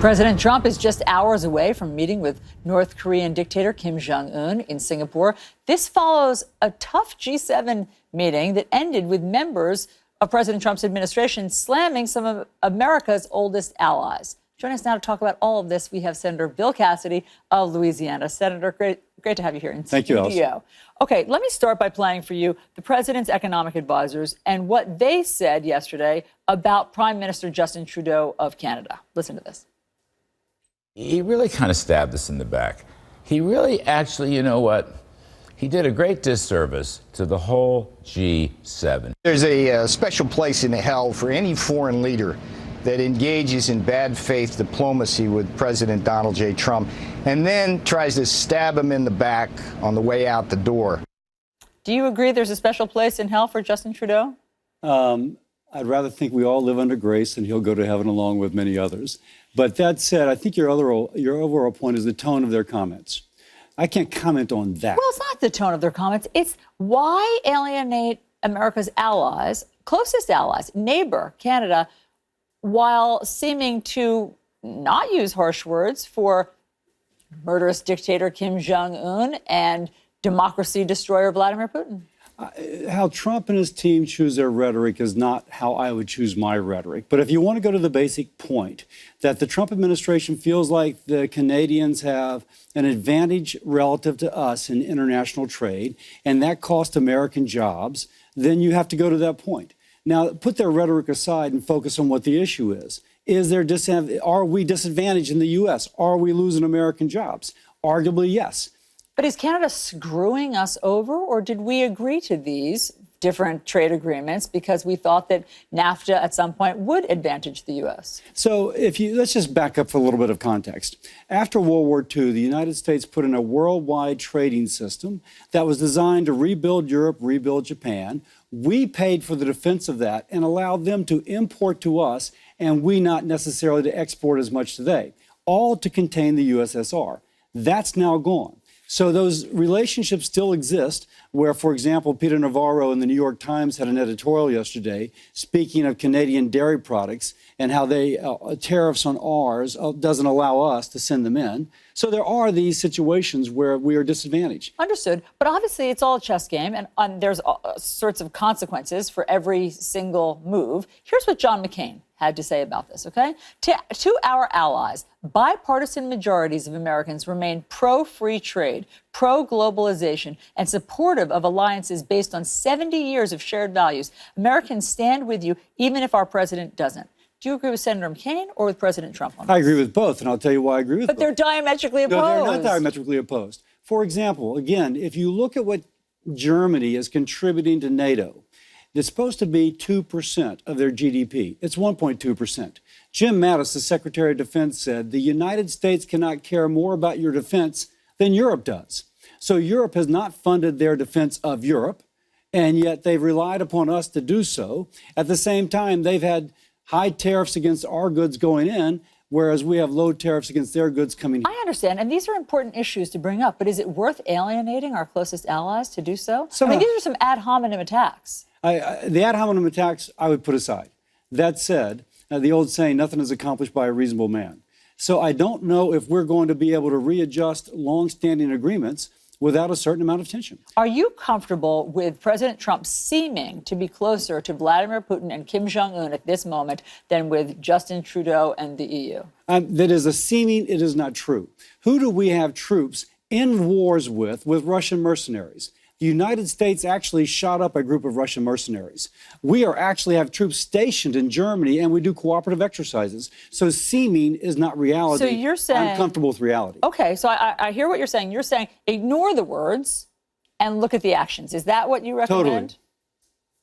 President Trump is just hours away from meeting with North Korean dictator Kim Jong-un in Singapore. This follows a tough G7 meeting that ended with members of President Trump's administration slamming some of America's oldest allies. Joining us now to talk about all of this, we have Senator Bill Cassidy of Louisiana. Senator, great to have you here in Thank studio. You, Alice. Okay, let me start by playing for you the president's economic advisors and what they said yesterday about Prime Minister Justin Trudeau of Canada. Listen to this. He really kind of stabbed us in the back. He really actually, you know what? He did a great disservice to the whole G7. There's a special place in hell for any foreign leader that engages in bad faith diplomacy with President Donald J. Trump and then tries to stab him in the back on the way out the door. Do you agree there's a special place in hell for Justin Trudeau? I'd rather think we all live under grace and he'll go to heaven along with many others. But that said, I think your overall point is the tone of their comments. I can't comment on that. Well, it's not the tone of their comments. It's why alienate America's allies, closest allies, neighbor, Canada, while seeming to not use harsh words for murderous dictator Kim Jong-un and democracy destroyer Vladimir Putin. How Trump and his team choose their rhetoric is not how I would choose my rhetoric. But if you want to go to the basic point that the Trump administration feels like the Canadians have an advantage relative to us in international trade, and that cost American jobs, then you have to go to that point. Now, put their rhetoric aside and focus on what the issue is. Are we disadvantaged in the U.S.? Are we losing American jobs? Arguably, yes. But is Canada screwing us over, or did we agree to these different trade agreements because we thought that NAFTA at some point would advantage the U.S.? So let's just back up for a little bit of context. After World War II, the United States put in a worldwide trading system that was designed to rebuild Europe, rebuild Japan. We paid for the defense of that and allowed them to import to us, and we not necessarily to export as much today, all to contain the USSR. That's now gone. So those relationships still exist where, for example, Peter Navarro in the New York Times had an editorial yesterday speaking of Canadian dairy products and how tariffs on ours doesn't allow us to send them in. So there are these situations where we are disadvantaged. Understood. But obviously it's all a chess game and there's all sorts of consequences for every single move. Here's what John McCain had to say about this, okay? To our allies, bipartisan majorities of Americans remain pro-free trade, pro-globalization, and supportive of alliances based on 70 years of shared values. Americans stand with you even if our president doesn't. Do you agree with Senator McCain or with President Trump on this? I agree with both, and I'll tell you why I agree with both. But they're diametrically opposed. No, they're not diametrically opposed. For example, again, if you look at what Germany is contributing to NATO, it's supposed to be 2% of their GDP. It's 1.2%. Jim Mattis, the Secretary of Defense, said the United States cannot care more about your defense than Europe does. So Europe has not funded their defense of Europe, and yet they've relied upon us to do so. At the same time, they've had high tariffs against our goods going in, whereas we have low tariffs against their goods coming in. I understand, and these are important issues to bring up, but is it worth alienating our closest allies to do so? I mean, these are some ad hominem attacks. The ad hominem attacks I would put aside. That said, the old saying, nothing is accomplished by a reasonable man. So I don't know if we're going to be able to readjust longstanding agreements without a certain amount of tension. Are you comfortable with President Trump seeming to be closer to Vladimir Putin and Kim Jong-un at this moment than with Justin Trudeau and the EU? That is a seeming, it is not true. Who do we have troops in wars with Russian mercenaries? The United States actually shot up a group of Russian mercenaries. We actually have troops stationed in Germany, and we do cooperative exercises. So seeming is not reality. So you're saying... I'm comfortable with reality. Okay, so I hear what you're saying. You're saying ignore the words and look at the actions. Is that what you recommend?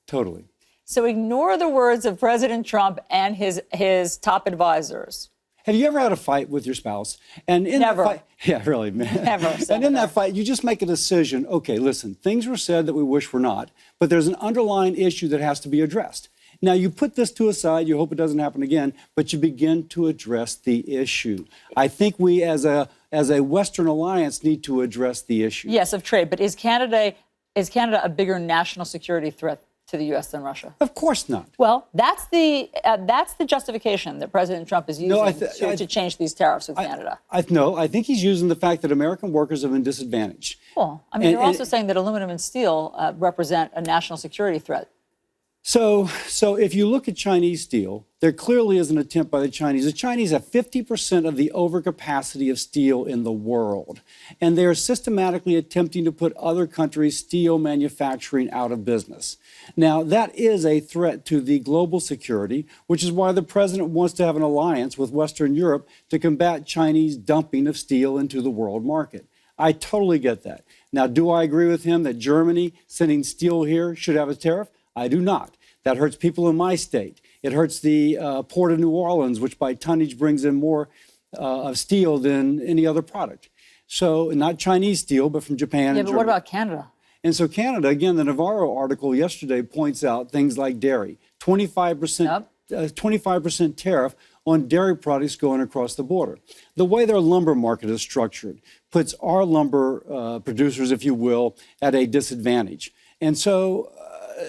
Totally. So ignore the words of President Trump and his top advisors. Have you ever had a fight with your spouse? And in Never. That fight, yeah, really, man. Never. And in that fight, you just make a decision. Okay, listen, things were said that we wish were not, but there's an underlying issue that has to be addressed. Now, you put this to a side, you hope it doesn't happen again, but you begin to address the issue. I think we, as a Western alliance, need to address the issue. Yes, of trade. But is Canada a bigger national security threat to the U.S. than Russia? Of course not. Well, that's the justification that President Trump is using to change these tariffs with Canada. I think he's using the fact that American workers have been disadvantaged. Well, I mean, they're also saying that aluminum and steel represent a national security threat. So if you look at Chinese steel, there clearly is an attempt by the Chinese. The Chinese have 50% of the overcapacity of steel in the world, and they are systematically attempting to put other countries' steel manufacturing out of business. Now, that is a threat to the global security, which is why the president wants to have an alliance with Western Europe to combat Chinese dumping of steel into the world market. I totally get that. Now, do I agree with him that Germany sending steel here should have a tariff? I do not. That hurts people in my state. It hurts the Port of New Orleans, which by tonnage brings in more of steel than any other product. So not Chinese steel, but from Japan and Germany. What about Canada? And so Canada, again, the Navarro article yesterday points out things like dairy, 25% tariff on dairy products going across the border. The way their lumber market is structured puts our lumber producers, if you will, at a disadvantage. And so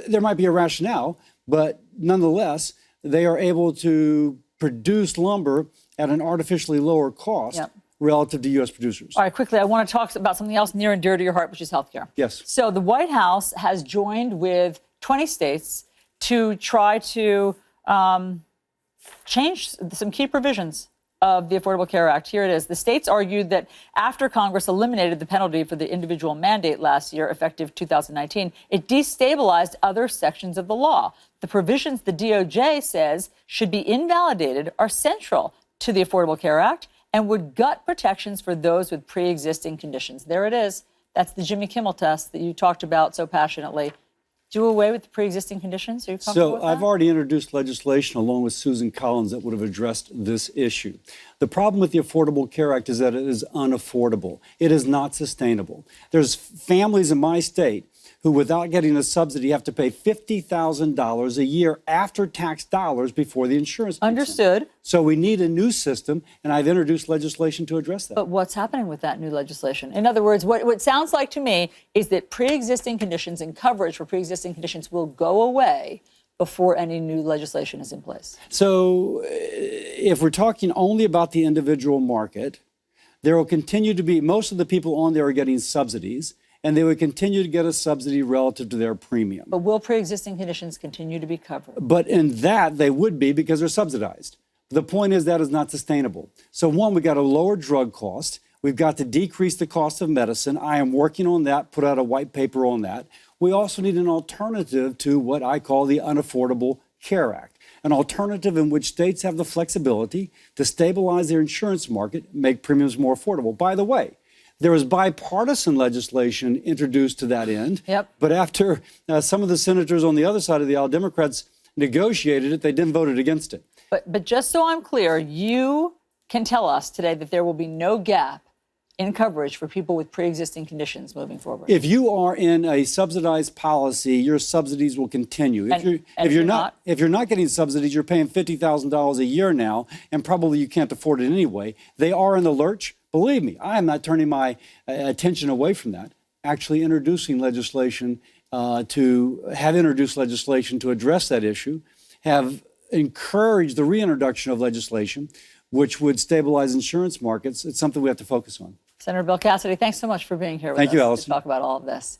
there might be a rationale, but nonetheless, they are able to produce lumber at an artificially lower cost relative to U.S. producers. All right, quickly, I want to talk about something else near and dear to your heart, which is healthcare. Yes. So the White House has joined with 20 states to try to change some key provisions of the Affordable Care Act. Here it is. The states argued that after Congress eliminated the penalty for the individual mandate last year, effective 2019, it destabilized other sections of the law. The provisions the DOJ says should be invalidated are central to the Affordable Care Act and would gut protections for those with pre-existing conditions. There it is. That's the Jimmy Kimmel test that you talked about so passionately. Do away with the pre-existing conditions? Are you comfortable with that? I've already introduced legislation along with Susan Collins that would have addressed this issue. The problem with the Affordable Care Act is that it is unaffordable. It is not sustainable. There's families in my state who, without getting a subsidy, have to pay $50,000 a year after tax dollars before the insurance kicks in. Understood. So we need a new system, and I've introduced legislation to address that. But what's happening with that new legislation? In other words, what sounds like to me is that pre-existing conditions and coverage for pre-existing conditions will go away before any new legislation is in place. So if we're talking only about the individual market, there will continue to be, most of the people on there are getting subsidies, and they would continue to get a subsidy relative to their premium. But will pre-existing conditions continue to be covered? But in that, they would be because they're subsidized. The point is that is not sustainable. So one, we got to lower drug cost. We've got to decrease the cost of medicine. I am working on that, put out a white paper on that. We also need an alternative to what I call the Unaffordable Care Act, an alternative in which states have the flexibility to stabilize their insurance market, make premiums more affordable. By the way, there was bipartisan legislation introduced to that end. Yep. But after some of the senators on the other side of the aisle, Democrats, negotiated it, they then voted against it. But just so I'm clear, you can tell us today that there will be no gap in coverage for people with pre-existing conditions moving forward. If you are in a subsidized policy, your subsidies will continue. If you're not getting subsidies, you're paying $50,000 a year now, and probably you can't afford it anyway. They are in the lurch. Believe me, I am not turning my attention away from that. Actually introducing legislation to address that issue, have encouraged the reintroduction of legislation which would stabilize insurance markets. It's something we have to focus on. Senator Bill Cassidy, thanks so much for being here with us Thank you, Allison. to talk about all of this.